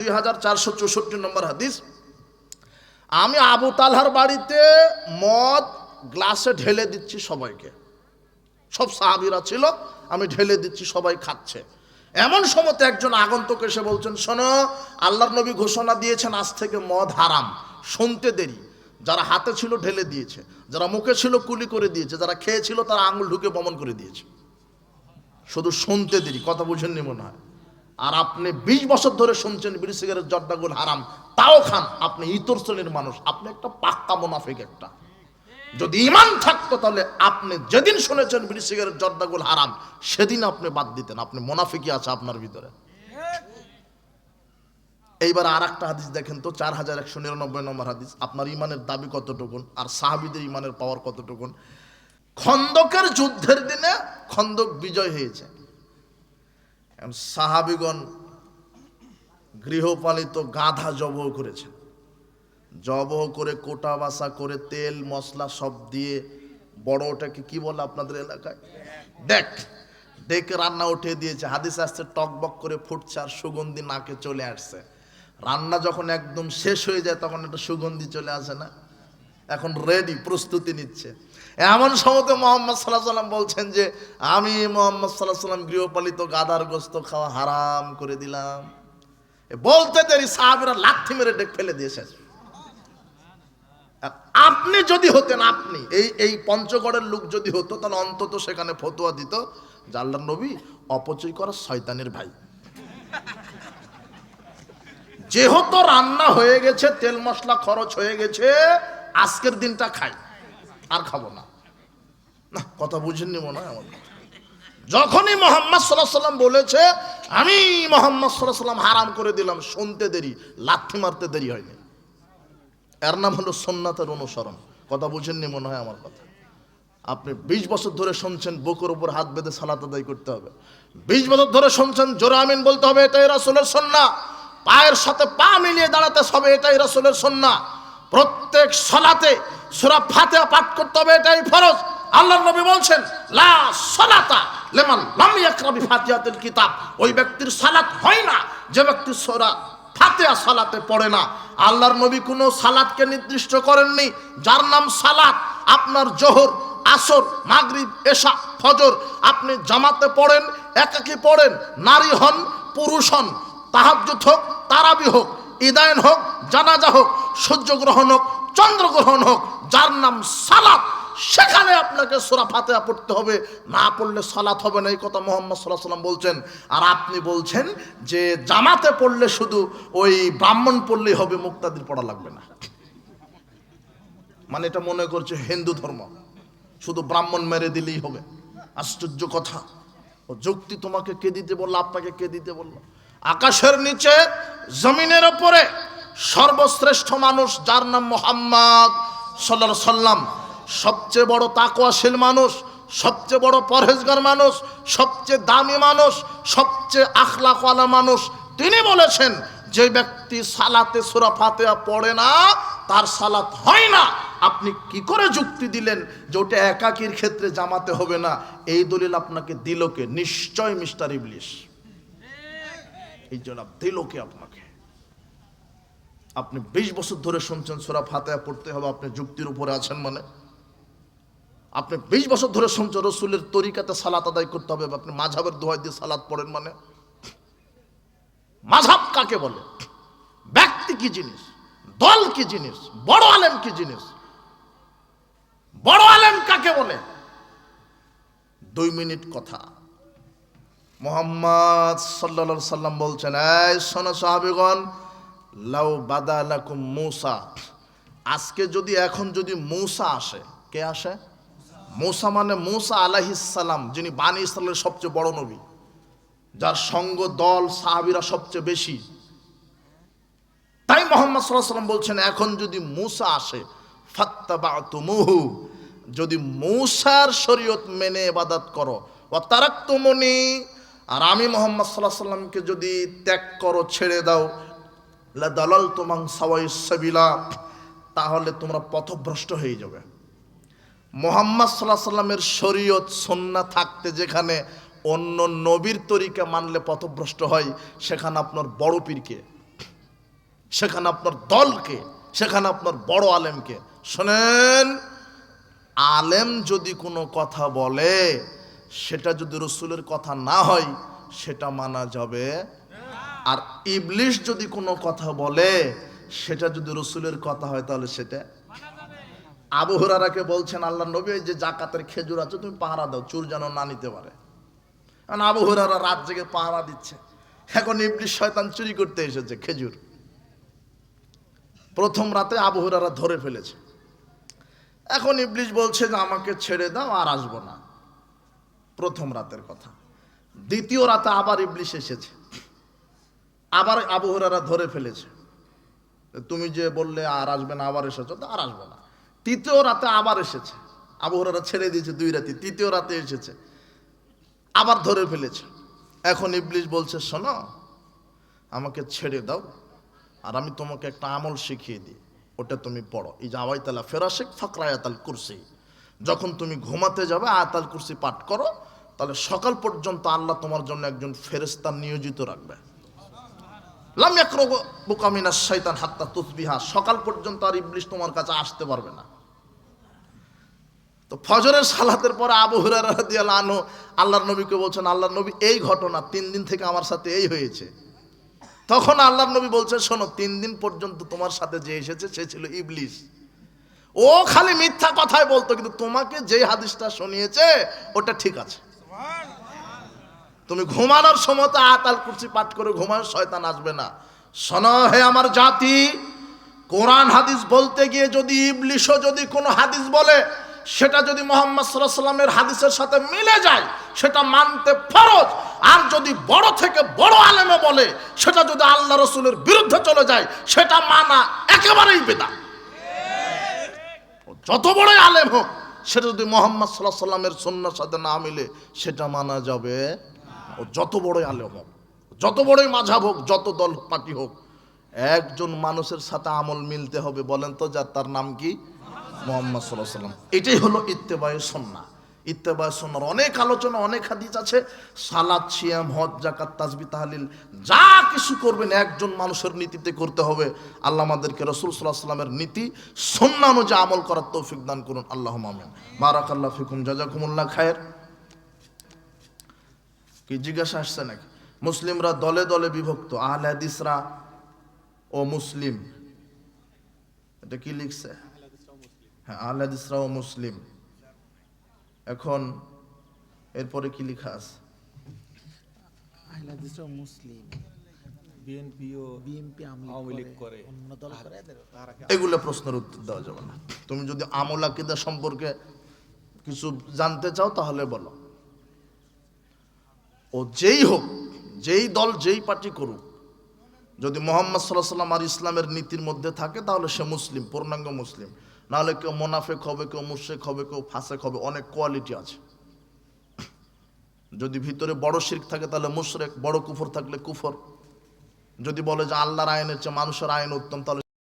2464 নম্বর হাদিস। আমি আবু তালহার বাড়িতে মদ গ্লাসে ঢেলে দিচ্ছি সবাইকে, সব সাহাবীরা ছিল, আমি ঢেলে দিচ্ছি, সবাই খাচ্ছে। এমন সময় একজন আগন্তুক এসে বলছেন, শোনো, আল্লাহর নবী ঘোষণা দিয়েছেন আজ থেকে মদ হারাম। শুনতে দেরি, যারা হাতে ছিল ঢেলে দিয়েছে, যারা মুখে ছিল কুলি করে দিয়েছে, যারা খেয়েছিল তারা আঙুল ঢুকে বমন করে দিয়েছে। শুধু শুনতে দেরি, কথা বুঝেননি মনে হয়। আর আপনি 20 বছর ধরে শুনছেন বিড়ি সিগারেট জর্দাগুল হারাম, তাও খান। আপনি ইতর শ্রেণীর মানুষ, আপনি একটা পাক্কা মুনাফিক। একটা যদি ঈমান থাকতো তাহলে আপনি যেদিন শুনেছেন বিড়ি সিগারেট জর্দাগুল হারাম সেদিন আপনি বাদ দিতেন। আপনি মুনাফিকই আছে আপনার ভিতরে। এইবার আর একটা হাদিস দেখেন তো, 4199 নম্বর হাদিস। আপনার ইমানের দাবি কতটুকুন আর সাহাবীদের ইমানের পাওয়ার কতটুকুন। খন্দকের যুদ্ধের দিনে খন্দক বিজয় হয়েছে, সাহাবীগণ গৃহপালিত গাধা জবহ করেছেন। জবহ করে কোটা বাসা করে তেল মশলা সব দিয়ে, বড় ওটাকে কি বলে আপনাদের এলাকায়, ডেকে রান্না উঠিয়ে দিয়েছে। হাদিস আসছে টকবক করে ফুটছে আর সুগন্ধি নাকে চলে আসছে। রান্না যখন একদম শেষ হয়ে যায় তখন একটা সুগন্ধি চলে আসে না, এখন রেডি, প্রস্তুতি নিচ্ছে। এমন সময় মুহাম্মদ সাল্লাল্লাহু আলাইহি ওয়াসাল্লাম বলছেন যে আমি মুহাম্মদ সাল্লাল্লাহু আলাইহি ওয়াসাল্লাম গৃহপালিত গাধার গোশত খাওয়া হারাম করে দিলাম। বলতে দেরি সাহাবীরা লাথি মেরে ডেক ফেলে দিয়েছে। আপনি যদি হতেন, আপনি এই পঞ্চগড়ের লোক যদি হতো, তাহলে অন্তত সেখানে ফতোয়া দিত যে আল্লাহর নবী অপচয় করা শয়তানের ভাই। যেহেতু রান্না হয়ে গেছে, তেল মশলা খরচ হয়ে গেছে, আজকের দিনটা খাই, আর খাবো না। না, কথা বুঝেননি মনে হয় আমার। যখনই মুহাম্মদ সাল্লাল্লাহু আলাইহি ওয়াসাল্লাম বলেছে আমি মুহাম্মদ সাল্লাল্লাহু আলাইহি ওয়াসাল্লাম হারাম করে দিলাম, শুনতে দেরি, লাথি মারতে দেরি হয়নি। এর নাম হলো সুন্নাতের অনুসরণ। কথা বুঝেননি মনে হয় আমার কথা। আপনি 20 বছর ধরে শুনছেন বুকের উপর হাত বেঁধে সালাত আদায় করতে হবে, 20 বছর ধরে শুনছেন জোরে আমিন বলতে হবে, এটাই রাসূলের সুন্নাহ। পায়ের সাথে পা মিলিয়ে দাঁড়াতে হবে, এটাই রাসূলের সুন্নাহ। প্রত্যেক সালাতে সূরা ফাতিহা পাঠ করতে হবে, এটাই ফরজ। আল্লাহর নবী বলছেন লা সালাতা লিমান লাম ইয়াকরা বিফাতিহাতিল কিতাব। ওই ব্যক্তির সালাত হয় না যে ব্যক্তি সূরা ফাতিহা সালাতে পড়ে না। আল্লাহর নবী কোনো সালাতকে নির্দিষ্ট করেননি। যার নাম সালাত, আপনার জোহর, আসর, মাগরিব, এশা, ফজর আপনি জামাতে পড়েন, একাকী পড়েন, নারী হন, পুরুষ হন, তাহাজ্জুদ হোক, তারাবি হোক, ইদায়ন হোক, জানাজা হোক, সূর্যগ্রহণ হোক, চন্দ্রগ্রহণ হোক, যার নাম সালাত, সেখানে আপনাকে সূরা ফাতিহা পড়তে হবে, না পড়লে সালাত হবে না। এই কথা মুহাম্মদ সাল্লাল্লাহু আলাইহি ওয়াসাল্লাম বলছেন। আর আপনি বলছেন যে জামাতে পড়লে শুধু ওই ব্রাহ্মণ পড়লেই হবে, মুক্তাদির পড়া লাগবে না। মানে এটা মনে করছে হিন্দু ধর্ম, শুধু ব্রাহ্মণ মেরে দিলেই হবে। আশ্চর্য কথা। ও যুক্তি তোমাকে কে দিতে বললো? আপনাকে কে দিতে বললো? আকাশের নিচে জমিনের উপরে সর্বশ্রেষ্ঠ মানুষ যার নাম মুহাম্মদ সাল্লাল্লাহু আলাইহি ওয়াসাল্লাম, সবচেয়ে বড় তাকওয়াশীল মানুষ, সবচেয়ে বড় পরহেজগার মানুষ, সবচেয়ে দামি মানুষ, সবচেয়ে আখলাকওয়ালা মানুষ, তিনি বলেছেন যে ব্যক্তি সালাতে সূরা ফাতিহা পড়ে না তার সালাত হয় না। আপনি কি করে যুক্তি দিলেন যে ওটা একাকীর ক্ষেত্রে জামাতে হবে না? এই দলিল আপনাকে দিল কে? নিশ্চয় মিস্টার ইবলিস। এই জন্য দিল কে আপনাকে? আপনি 20 বছর ধরে শুনছেন সূরা ফাতিহা পড়তে হবে, আপনি যুক্তির উপরে আছেন মানে? আপনি 20 বছর ধরে শুনছেন রাসূলের তরিকাতে সালাত আদায় করতে হবে, আপনি মাযহাবের দোহাই দিয়ে সালাত পড়েন মানে? মাযহাব কাকে বলে? ব্যক্তি কি জিনিস? দল কি জিনিস? বড় আলেম কি জিনিস? বড় আলেম কাকে বলে? 2 মিনিট কথা। মুহাম্মদ সাল্লাল্লাহু আলাইহি সাল্লাম বলছেন, এই শোনো সাহাবীগণ, লাউ বাদালাকুম মূসা, আজকে যদি এখন যদি মূসা আসে, কে আসে? মূসা মানে মূসা আলাইহিস সালাম, যিনি বানি ইসরাইলের সবচেয়ে বড় নবী, যার সঙ্গ দল সাহাবীরা সবচেয়ে বেশি। তাই মুহাম্মদ সাল্লাল্লাহু আলাইহি সাল্লাম বলছেন, এখন যদি মূসা আসে, ফাত্তাবাতুমুহু, যদি মূসার শরীয়ত মেনে ইবাদত করো, ওয়া তারাকতুমুনি, আর আমি মুহাম্মদ সাল্লাল্লাহু আলাইহি সাল্লামকে যদি ত্যাগ করো, ছেড়ে দাও, লা দালালতুম আন সাওয়াইস সাবিলা, তাহলে তোমরা পথভ্রষ্ট হয়ে যাবে। মুহাম্মদ সাল্লাল্লাহু আলাইহি সাল্লামের শরীয়ত সুন্নাহ থাকতে যেখানে অন্য নবীর তরিকা মানলে পথভ্রষ্ট হয়, সেখানে আপনার বড় পীরকে সেখানে আপনার দলকে, সেখানে আপনার বড় আলেমকে। শোনেন, আলেম যদি কোনো কথা বলে সেটা যদি রসুলের কথা না হয় সেটা মানা যাবে। আর ইবলিশ যদি কোনো কথা বলে সেটা যদি রসুলের কথা হয় তাহলে সেটা। আবু হুরায়রাকে বলছেন আল্লাহ নবী, এই যে জাকাতের খেজুর আছে তুমি পাহারা দাও, চোর যেন না নিতে পারে। কারণ আবু হুরায়রা রাত জেগে পাহারা দিচ্ছে। এখন ইবলিশ শয়তান চুরি করতে এসেছে খেজুর। প্রথম রাতে আবু হুরায়রা ধরে ফেলেছে। এখন ইবলিশ বলছে যে আমাকে ছেড়ে দাও, আর আসবো না। প্রথম রাতের কথা। দ্বিতীয় রাতে আবার ইবলিশ এসেছে, আবার আবু হুরায়রা ধরে ফেলেছে। তুমি যে বললে আর আসবে না, আবার এসেছো, তো আর আসবো না। তৃতীয় রাতে আবার এসেছে, আবু হুরায়রা ছেড়ে দিয়েছে 2 রাতে, তৃতীয় রাতে এসেছে, আবার ধরে ফেলেছে। এখন ইবলিশ বলছে শোনো, আমাকে ছেড়ে দাও, আর আমি তোমাকে একটা আমল শিখিয়ে দিই, ওটা তুমি পড়ো। এই যে আওয়াইতালা ফেরাশেক ফাকরা আয়াতাল কুরসি, যখন তুমি ঘুমাতে যাবে আয়াতাল কুরসি পাঠ করো, তাহলে সকাল পর্যন্ত আল্লাহ তোমার জন্য একজন ফেরেশতা নিয়োজিত রাখবে। লাম ইয়াকরুবুকা মিনাশ শাইতান হাত্তা তুসবিহা, সকাল পর্যন্ত আর ইবলিশ তোমার কাছে আসতে পারবে না। তো ফজরের সালাতের পরে আবু হুরায়রা রাদিয়াল্লাহু আনহু আল্লাহর নবীকে বলছেন, আল্লাহর নবী এই ঘটনা 3 দিন থেকে আমার সাথে এই হয়েছে। তখন আল্লাহর নবী বলছে শোনো, 3 দিন পর্যন্ত তোমার সাথে যে এসেছে সে ছিল ইবলিশ। ও খালি মিথ্যা কথাই বলতো, কিন্তু তোমাকে যে হাদিসটা শুনিয়েছে ওটা ঠিক আছে। তুমি ঘুমানোর সময় তো আয়াতুল কুরসি পাঠ করে ঘুমাও, শয়তান আসবে না। শোনো হে আমার জাতি, কোরআন হাদিস বলতে গিয়ে যদি ইবলিশও যদি কোনো হাদিস বলে, সেটা যদি মুহাম্মদ সাল্লাল্লাহু আলাইহি ওয়াসাল্লামের হাদিসের সাথে মিলে যায় সেটা মানতে ফরজ। আর যদি বড় থেকে বড় আলেমে বলে, সেটা যদি আল্লাহ রসুলের বিরুদ্ধে চলে যায় সেটা মানা একেবারেই বেদাত। যত বড় আলেম হোক, সেটা যদি মুহাম্মদ সাল্লাল্লাহু আলাইহি ওয়াসাল্লামের সুন্নাহর সাথে না মিলে সেটা মানা যাবে। ও যত বড়ই আলেম হোক, যত বড়ই মাযহাব হোক, যত দল পার্টি হোক, একজন মানুষের সাথে আমল মিলতে হবে। বলেন তো, যার তার নাম কি? মুহাম্মদ সাল্লাল্লাহু আলাইহি ওয়াসাল্লাম। এটাই হলো ইত্তেবায়ে সুন্নাহ। ইত্তেবায়ে সুন্নাহর অনেক আলোচনা, অনেক হাদিস আছে। সালাত, সিয়াম, হজ, যাকাত, তাসবিহ, তাহলিল যা কিছু করবেন একজন মানুষের নীতিতে করতে হবে। আল্লাহ আমাদেরকে রাসূল সাল্লাল্লাহু আলাইহি ওয়াসাল্লামের নীতি সুন্নাহ অনুযায়ী আমল করার তৌফিক দান করুন। আল্লাহুম্মা আমিন। বারাকাল্লাহু ফিকুম, জাযাকুমুল্লাহ খায়ের। কি জিজ্ঞাসা আসছে নাকি? মুসলিমরা দলে দলে বিভক্ত, আহলে হাদিসরা ও মুসলিম। এটা কি লিখছে? হ্যাঁ, আহলে হাদিসরা ও মুসলিম। এখন এরপরে কি লেখা আছে? আহলে হাদিসরা ও মুসলিম, বিএনপি আওয়ামী লীগ করে, অন্য দল করে। এগুলো প্রশ্নের উত্তর দেওয়া যাবে না। তুমি যদি আমল আকীদা সম্পর্কে কিছু জানতে চাও তাহলে বলো। ও যেই হোক, যেই দল যেই পার্টি করুক, যদি মুহাম্মদ সাল্লাল্লাহু আলাইহি ওয়াসাল্লাম আর ইসলামের নীতির মধ্যে থাকে তাহলে সে মুসলিম, পূর্ণাঙ্গ মুসলিম। নাহলে কেউ মুনাফিক হবে, কেউ মুশরিক হবে, কেউ ফাসিক হবে। অনেক কোয়ালিটি আছে। যদি ভিতরে বড় শিরক থাকে তাহলে মুশরিক, বড় কুফর থাকলে কুফর। যদি বলে যে আল্লাহর আইনের চেয়ে মানুষের আইন উত্তম তাহলে